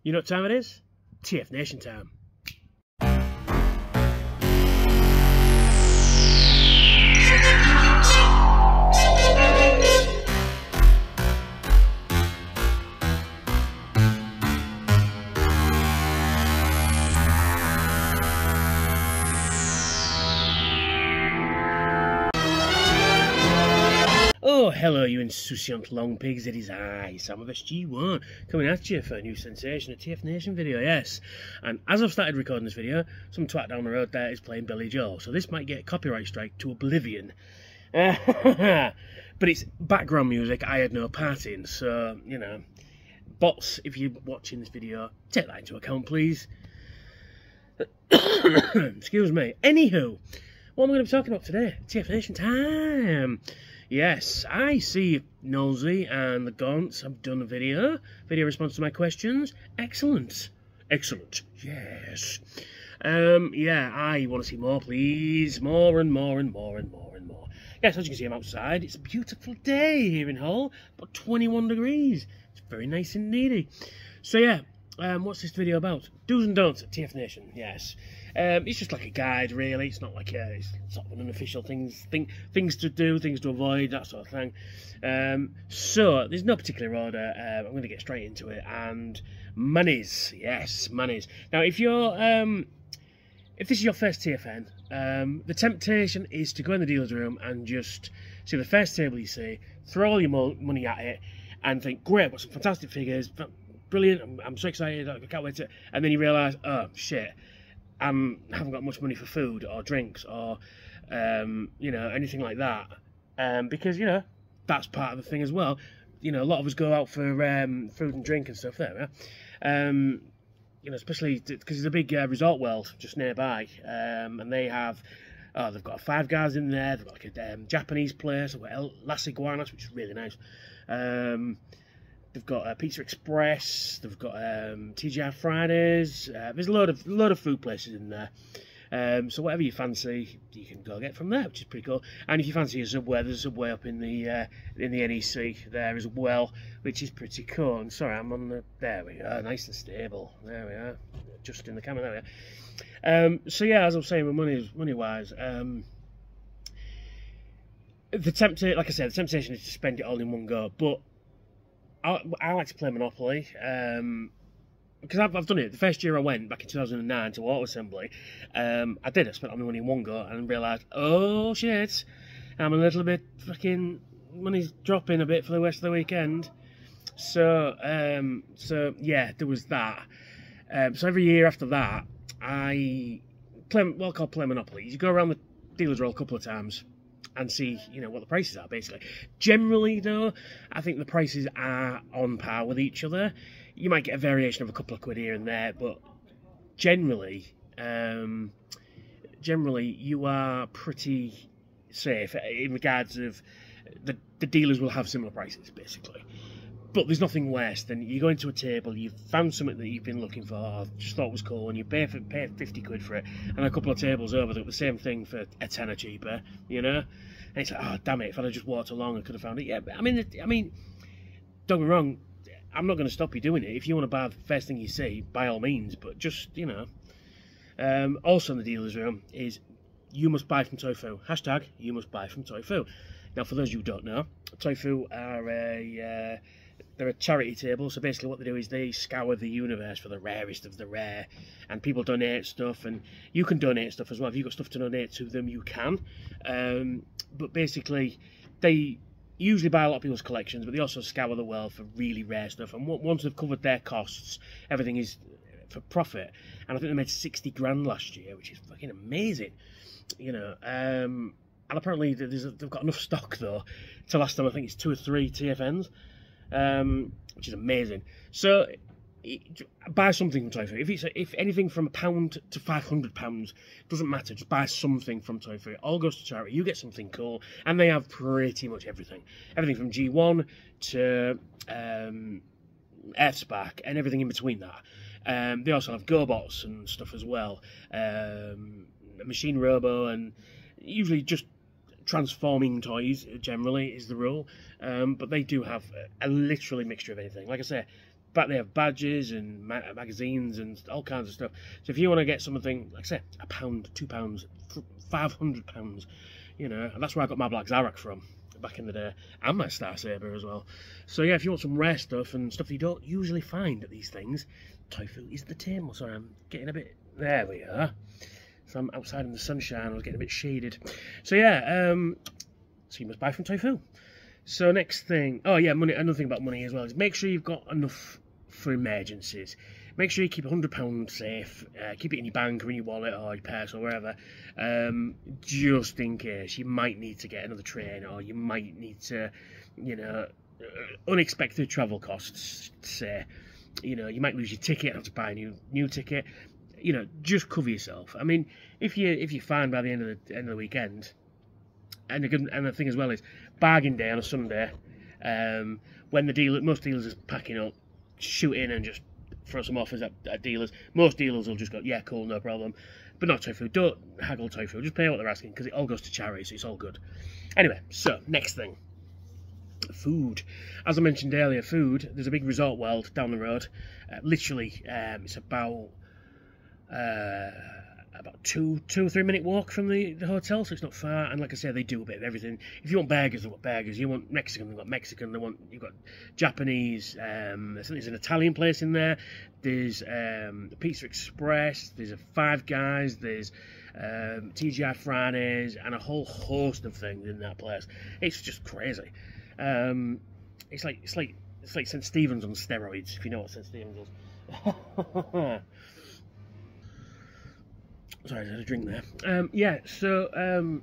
You know what time it is? TF Nation time. Oh, hello, you insouciant long pigs. It is I, Sam of SG1, coming at you for a new sensation, a TF Nation video, yes. And as I've started recording this video, some twat down the road there is playing Billy Joel, so this might get a copyright strike to oblivion. But it's background music I had no part in, so, you know, bots, if you're watching this video, take that into account, please. Excuse me. Anywho, what am I going to be talking about today? TF Nation time. Yes, I see Nosy and the Gaunts have done a video response to my questions. Excellent. Excellent. Yes. Yeah, I want to see more, please. More and more and more and more and more. Yes, as you can see, I'm outside. It's a beautiful day here in Hull. About 21 degrees. It's very nice and needy. So, yeah, what's this video about? Do's and don'ts at TF Nation, yes. It's just like a guide, really. It's not like it's sort of an unofficial things to do, things to avoid, that sort of thing. So there's no particular order. I'm going to get straight into it. And monies, yes, monies. Now, if you're if this is your first TFN, the temptation is to go in the dealer's room and just see the first table you see, throw all your money at it, and think, great, got some fantastic figures, brilliant. I'm so excited. I can't wait to. And then you realise, oh shit. I haven't got much money for food or drinks or, you know, anything like that. Because, you know, that's part of the thing as well. You know, a lot of us go out for food and drink and stuff there. You know, especially because there's a big Resort World just nearby. And they have, they've got a Five Guys in there. They've got like a Japanese place. They've got Las Iguanas, which is really nice. They've got Pizza Express. They've got TGI Fridays. There's a load of food places in there. So whatever you fancy, you can go get from there, which is pretty cool. And if you fancy a Subway, there's a Subway up in the NEC there as well, which is pretty cool. And sorry, I'm on the. There we go, nice and stable. There we are, just in the camera. There we are. So yeah, as I was saying, with money wise, like I said, the temptation is to spend it all in one go, but I like to play Monopoly, because I've done it. The first year I went, back in 2009, to Auto Assembly, I spent all my money in one go, and realised, oh shit, I'm a little bit fucking, money's dropping a bit for the rest of the weekend. So yeah, there was that. So every year after that, I play what I call play Monopoly. You go around the dealer's roll a couple of times and see, you know, what the prices are, basically. Generally, though, I think the prices are on par with each other. You might get a variation of a couple of quid here and there, but generally, you are pretty safe in regards of the dealers will have similar prices, basically. But there's nothing worse than you go into a table, you've found something that you've been looking for, or just thought was cool, and you pay 50 quid for it, and a couple of tables over, they've got the same thing for a tenner cheaper, you know? And it's like, oh, damn it, if I'd have just walked along, I could have found it. Yeah, but I mean, don't get me wrong, I'm not going to stop you doing it. If you want to buy the first thing you see, by all means, but just, you know. Also in the dealer's room is, you must buy from Tofu. Hashtag, you must buy from Tofu. Now, for those of you who don't know, Tofu are they're a charity table, so basically what they do is they scour the universe for the rarest of the rare, and people donate stuff, and you can donate stuff as well. If you've got stuff to donate to them, you can. But basically, they usually buy a lot of people's collections, but they also scour the world for really rare stuff, and once they've covered their costs, everything is for profit. And I think they made 60 grand last year, which is fucking amazing, you know. And apparently they've got enough stock, though, to last them, I think it's 2 or 3 TFNs. Which is amazing. So buy something from Tofu. If anything from £1 to £500, doesn't matter. Just buy something from Tofu. It all goes to charity. You get something cool, and they have pretty much everything. Everything from G1 to Earthspark and everything in between that. They also have GoBots and stuff as well. Machine Robo, and usually just transforming toys generally is the rule, but they do have a literally mixture of anything. Like I say, but they have badges and magazines and all kinds of stuff. So if you want to get something, like I say, £1, £2, £500, you know, and that's where I got my Black Zarak from back in the day, and my Star Saber as well. So yeah, if you want some rare stuff and stuff that you don't usually find at these things, Toyfu is the table. Sorry, I'm getting a bit, there we are. So I'm outside in the sunshine, I was getting a bit shaded. So yeah, so you must buy from Toyfu. So next thing, oh yeah, money. Another thing about money as well is make sure you've got enough for emergencies. Make sure you keep £100 safe, keep it in your bank or in your wallet or your purse or wherever, just in case you might need to get another train, or you might need to, you know, unexpected travel costs, say, you know, you might lose your ticket, have to buy a new ticket, you know, just cover yourself. I mean, if you find by the end of the weekend, and the thing as well is bargain day on a Sunday, when most dealers are packing up, shoot in and just throw some offers at dealers. Most dealers will just go, yeah, cool, no problem. But not Toyfu. Don't haggle Toyfu. Just pay what they're asking, because it all goes to charity, so it's all good. Anyway, so next thing, food. As I mentioned earlier, food. There's a big Resort World down the road. Literally, it's about 2 or 3 minute walk from the hotel, so it's not far. And like I said, they do a bit of everything. If you want burgers, they've got burgers. You want Mexican, they've got Mexican. You've got Japanese. There's an Italian place in there. There's Pizza Express. There's a Five Guys. There's TGI Fridays, and a whole host of things in that place. It's just crazy. It's like St. Stephen's on steroids, if you know what St. Stephen's is. Sorry, I had a drink there. Yeah, so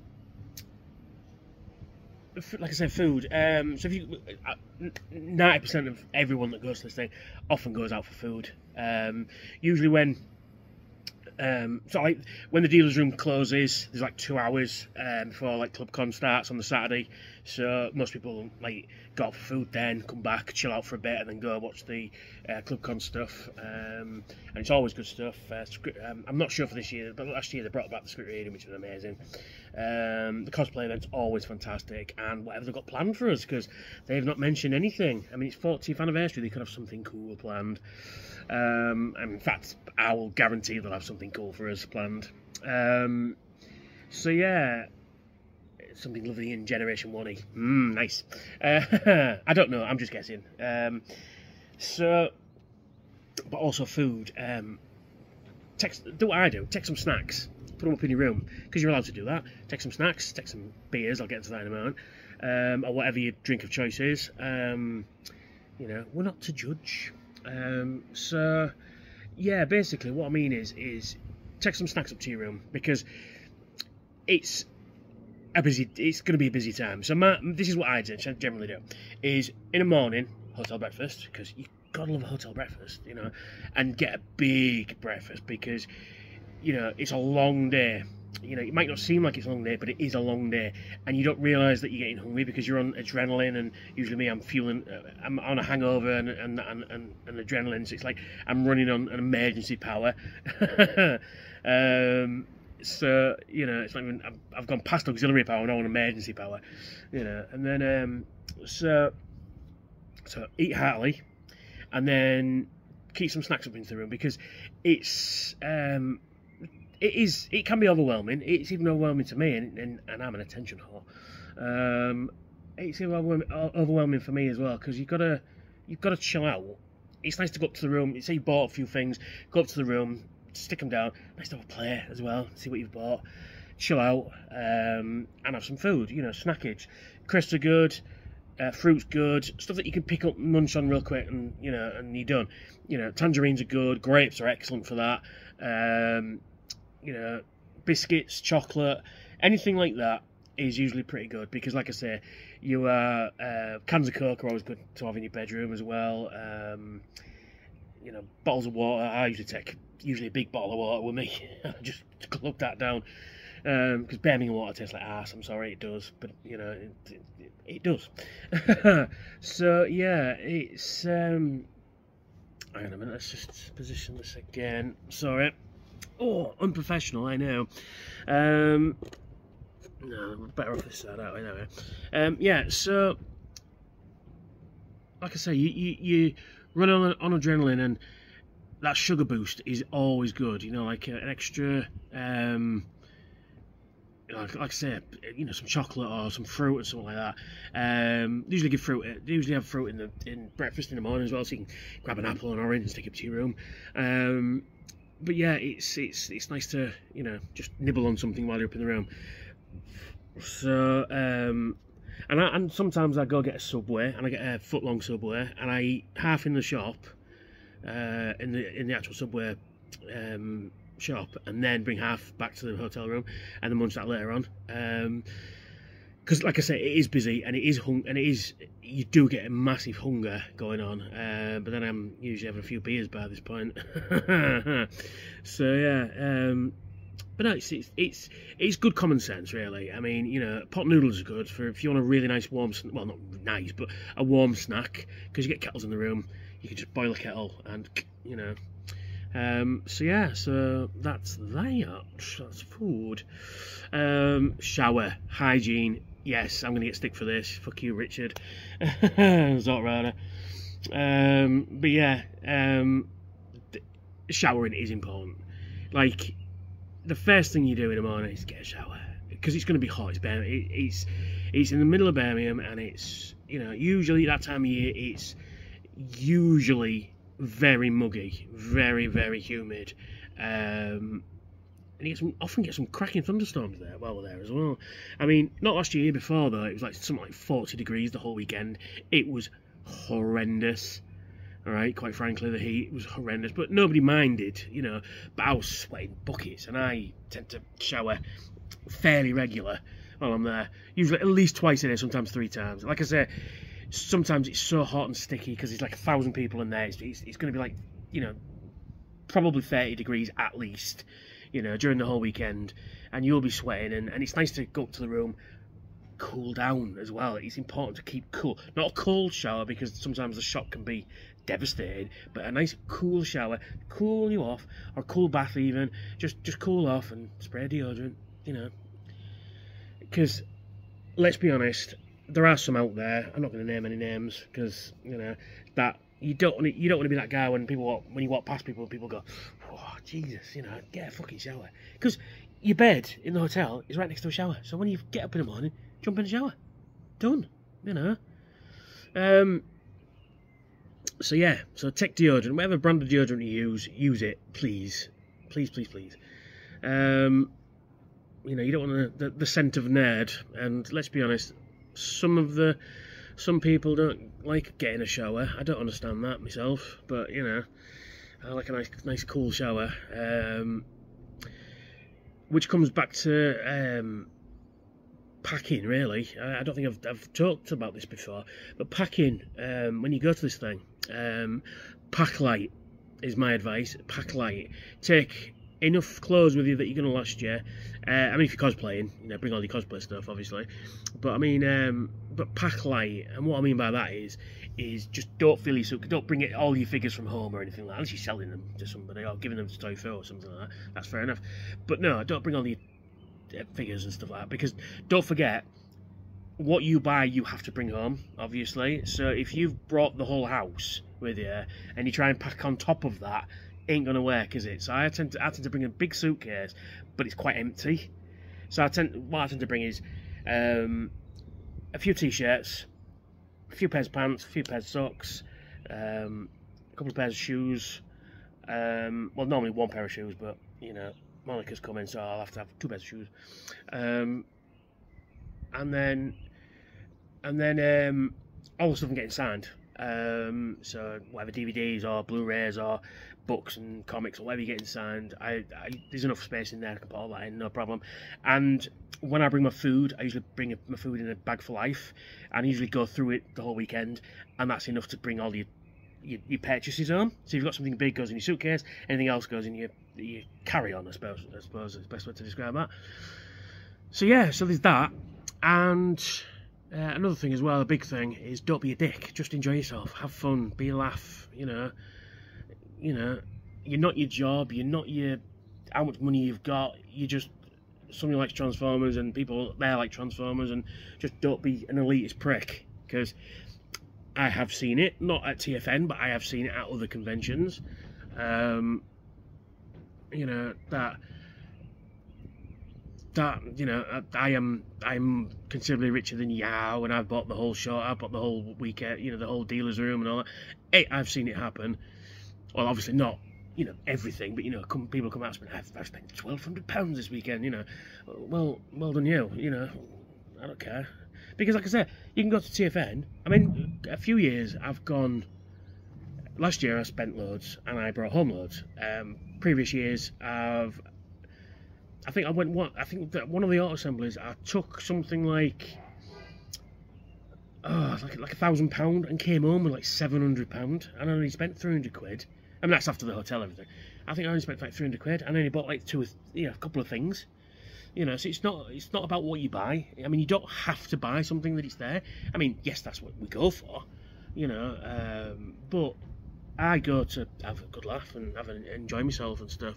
like I said, food. So if you 90% of everyone that goes to this thing often goes out for food. Usually when when the dealer's room closes, there's like 2 hours before like ClubCon starts on the Saturday. So most people like go out for food, then come back, chill out for a bit, and then go watch the ClubCon stuff. And it's always good stuff. I'm not sure for this year, but last year they brought back the script reading, which was amazing. The cosplay event's always fantastic, and whatever they've got planned for us, because they've not mentioned anything. I mean, it's 40th anniversary, they could have something cool planned. And in fact, I will guarantee they'll have something cool for us planned. So yeah, something lovely in Generation 1-y. Nice. I don't know, I'm just guessing. So, but also food. Do what I do. Take some snacks. Put them up in your room, because you're allowed to do that. Take some snacks. Take some beers. I'll get into that in a moment. Or whatever your drink of choice is. You know, we're not to judge. So yeah, basically what I mean is take some snacks up to your room, because it's going to be a busy time. So this is what I generally do, is in the morning, hotel breakfast, because you gotta love a hotel breakfast, you know, and get a big breakfast, because, you know, it's a long day. You know, it might not seem like it's a long day, but it is a long day, and you don't realise that you're getting hungry because you're on adrenaline. And usually me, I'm on a hangover and adrenaline, so it's like I'm running on an emergency power. So, you know, it's like I've gone past auxiliary power and on emergency power, you know. And then so eat heartily, and then keep some snacks up into the room, because it can be overwhelming. It's even overwhelming to me, and I'm an attention whore. It's overwhelming for me as well, because you've got to chill out. It's nice to go up to the room. Say you bought a few things, go up to the room, stick them down. Nice to have a play as well, see what you've bought, chill out, and have some food. You know, snackage. Crisps are good, fruit's good, stuff that you can pick up and munch on real quick, and you know, and you're done. You know, tangerines are good, grapes are excellent for that. You know, biscuits, chocolate, anything like that is usually pretty good, because like I say, cans of Coke are always good to have in your bedroom as well. You know, bottles of water, I usually take a big bottle of water with me. Just glug that down, because Birmingham water tastes like arse. I'm sorry, it does, but you know, it does. So yeah, it's hang on a minute, let's just position this again. Sorry. Oh, unprofessional, I know. No, we're better off this side out anyway. Yeah, so like I say, you running on adrenaline, and that sugar boost is always good. You know, like an extra, like I say, you know, some chocolate or some fruit or something like that. Usually give fruit. Usually have fruit in breakfast in the morning as well, so you can grab an apple or an orange and stick it to your room. But yeah, it's nice to, you know, just nibble on something while you're up in the room. So and sometimes I go get a Subway, and I get a foot-long Subway, and I eat half in the shop, in the actual Subway shop, and then bring half back to the hotel room, and then munch that later on. Because, like I say, it is busy, and you do get a massive hunger going on. But then I'm usually having a few beers by this point. So yeah, but no, it's good common sense, really. I mean, you know, pot noodles are good for if you want a really nice warm, well, not nice, but a warm snack, because you get kettles in the room. You can just boil a kettle, and you know. So yeah, so that's that. That's food. Shower, hygiene. Yes, I'm gonna get stick for this. Fuck you, Richard. Zotrada. But yeah, showering is important. Like, the first thing you do in the morning is get a shower, because it's gonna be hot. It's in the middle of Birmingham, and it's, you know, usually that time of year it's usually very muggy, very, very humid, and you often get some cracking thunderstorms there while we're there as well. I mean, not last year, before though, it was like something like 40 degrees the whole weekend. It was horrendous. All right, quite frankly, the heat was horrendous, but nobody minded, you know. But I was sweating buckets, and I tend to shower fairly regular while I'm there, usually at least twice a day, sometimes 3 times. Like I say, sometimes it's so hot and sticky because there's like 1,000 people in there. It's going to be like, you know, probably 30 degrees at least, you know, during the whole weekend, and you'll be sweating, and it's nice to go up to the room, cool down as well. It's important to keep cool. Not a cold shower, because sometimes the shock can be devastating, but a nice cool shower, cool you off, or cool bath even. Just cool off and spray deodorant, you know. Because, let's be honest, there are some out there. I'm not going to name any names, because, you know, that you don't want to be that guy when you walk past people go, oh Jesus, you know, get a fucking shower. Because your bed in the hotel is right next to a shower, so when you get up in the morning, jump in the shower, done, you know. So yeah, so take deodorant, whatever brand of deodorant you use it, please, please, please, please. You know, you don't want the scent of nerd, and let's be honest, some people don't like getting a shower. I don't understand that myself, but you know, I like a nice cool shower. Which comes back to packing, really. I don't think I've talked about this before, but packing, when you go to this thing, pack light is my advice. Pack light. Take enough clothes with you that you're going to last you. I mean, if you're cosplaying, you know, bring all your cosplay stuff, obviously. But I mean, but pack light, and what I mean by that is just don't fill your suitcase. Don't bring all your figures from home or anything like that, unless you're selling them to somebody or giving them to Toy Fair or something like that. That's fair enough. But no, don't bring all your figures and stuff like that, because don't forget, what you buy you have to bring home, obviously. So if you've brought the whole house with you and you try and pack on top of that, ain't gonna work, is it? So I tend to bring a big suitcase, but it's quite empty. So what I tend to bring is a few t-shirts, a few pairs of pants, a few pairs of socks, a couple of pairs of shoes. Well, normally 1 pair of shoes, but you know, Monica's coming, so I'll have to have 2 pairs of shoes. And then all the stuff I'm getting signed. So whatever DVDs or Blu-rays or books and comics or whatever you're getting signed, there's enough space in there. I can put all that in, no problem. And when I bring my food, I usually bring my food in a bag for life, and I usually go through it the whole weekend, and that's enough to bring all your purchases home. So if you've got something big, goes in your suitcase, anything else goes in your carry-on, I suppose is the best way to describe that. So yeah, so there's that. And another thing as well, a big thing, is don't be a dick. Just enjoy yourself, have fun, be a laugh. You know, you're not your job, you're not your how much money you've got. You're just somebody likes Transformers, and people there like Transformers, and just don't be an elitist prick, because I have seen it, not at TFN, but I have seen it at other conventions. You know, that you know, I'm considerably richer than Yao, and I've bought the whole show, I've bought the whole weekend, you know, the whole dealer's room and all that. Hey, I've seen it happen. Well, obviously not, you know, everything, but you know, people come out and spend, I've spent £1,200 this weekend, you know. Well done you, you know. I don't care, because like I said, you can go to TFN. I mean, a few years I've gone. Last year I spent loads and I brought home loads. Previous years I think that one of the auto assemblies I took something like like £1,000 and came home with like £700 and I only spent 300 quid. I mean, that's after the hotel, everything. I think I only spent like 300 quid and I only bought like a couple of things. You know, so it's not about what you buy. I mean, you don't have to buy something that it's there. I mean, yes, that's what we go for, you know, but I go to have a good laugh and enjoy myself and stuff.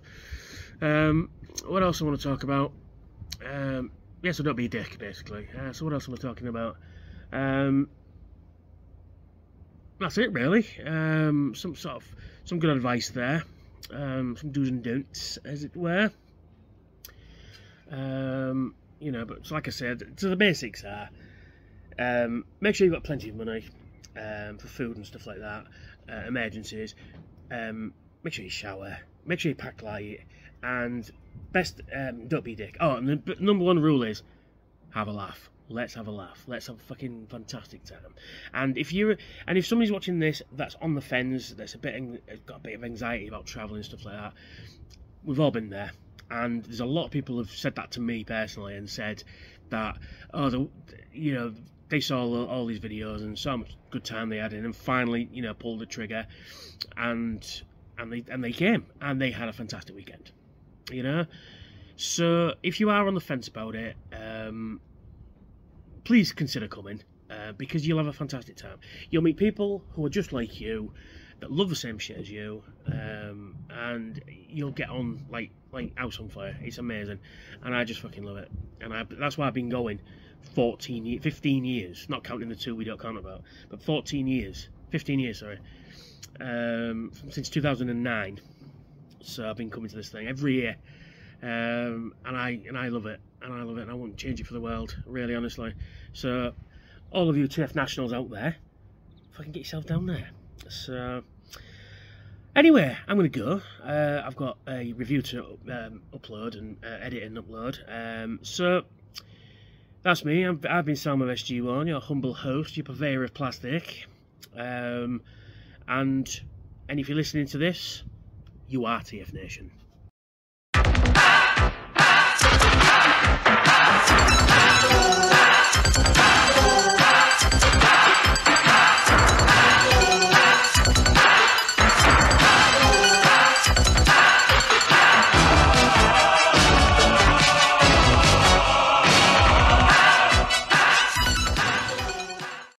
What else I want to talk about? Yeah, so don't be a dick, basically. So what else am I talking about? That's it, really. Some good advice there. Some do's and don'ts, as it were. You know, but like I said, so the basics are: make sure you've got plenty of money for food and stuff like that. Emergencies. Make sure you shower. Make sure you pack light. And best, don't be a dick. Oh, and the number one rule is have a laugh. Let's have a laugh. Let's have a fucking fantastic time. And if somebody's watching this that's on the fence, that's got a bit of anxiety about travelling and stuff like that, we've all been there. And there's a lot of people who've said that to me personally and said that, you know, they saw all these videos and so much good time they had in, and finally, you know, pulled the trigger, and they came and they had a fantastic weekend, you know. So if you are on the fence about it, please consider coming, because you'll have a fantastic time. You'll meet people who are just like you, that love the same shit as you, and you'll get on like house on fire. It's amazing, and I just fucking love it. And that's why I've been going 15 years, not counting the 2 we don't count about, but 15 years, sorry, since 2009. So I've been coming to this thing every year, and I love it, and I wouldn't change it for the world, really, honestly. So all of you TF Nationals out there, fucking get yourself down there. So anyway, I'm gonna go. I've got a review to upload and edit and upload. So that's me. I've been Sam of SG1, your humble host, your purveyor of plastic. And if you're listening to this, you are TF Nation.